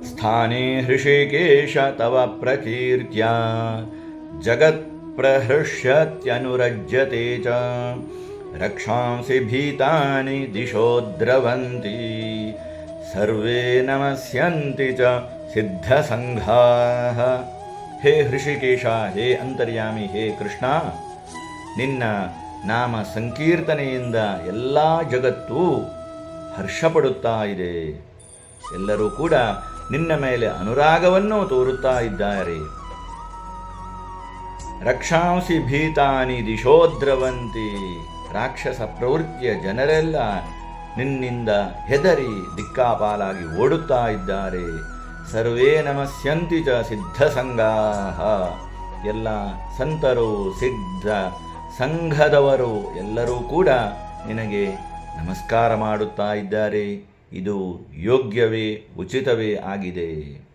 ಸ್ಥಾನೇ ಹೃಷಿಕೇಶ ತವ ಪ್ರಕೀರ್ತ್ಯ ಜಗತ್ ಪ್ರಹೃಷ್ಯತ್ಯನುರಜ್ಯತೆ ಚ ರಕ್ಷಾಂಸಿ ಭೀತಾನಿ ದಿಶೋ ದ್ರವಂತಿ ಸರ್ವೇ ನಮಸ್ಯಂತಿ ಚ ಸಿದ್ಧಸಂಘಾಃ. ಹೇ ಹೃಷಿಕೇಶ, ಹೇ ಅಂತರ್ಯಾಮಿ, ಹೇ ಕೃಷ್ಣ, ನಿನ್ನ ನಾಮ ಸಂಕೀರ್ತನೆಯಿಂದ ಎಲ್ಲ ಜಗತ್ತು ಹರ್ಷಪಡುತ್ತಾ ಇದೆ. ಎಲ್ಲರೂ ಕೂಡ ನಿನ್ನ ಮೇಲೆ ಅನುರಾಗವನ್ನು ತೋರುತ್ತಾ ಇದ್ದಾರೆ. ರಕ್ಷಾಂಸಿ ಭೀತಾನಿ ದಿಶೋ ದ್ರವಂತಿ. ರಾಕ್ಷಸ ಪ್ರವೃತ್ತಿಯ ಜನರೆಲ್ಲ ನಿನ್ನಿಂದ ಹೆದರಿ ದಿಕ್ಕಾಪಾಲಾಗಿ ಓಡುತ್ತಾ ಇದ್ದಾರೆ. ಸರ್ವೇ ನಮಸ್ಯಂತಿ ಚ ಸಿದ್ಧಸಂಘಾಃ. ಎಲ್ಲ ಸಂತರು, ಸಿದ್ಧ ಸಂಘದವರು ಎಲ್ಲರೂ ಕೂಡ ನಿನಗೆ ನಮಸ್ಕಾರ ಮಾಡುತ್ತಾ ಇದ್ದಾರೆ. ಇದು ಯೋಗ್ಯವೇ, ಉಚಿತವೇ ಆಗಿದೆ.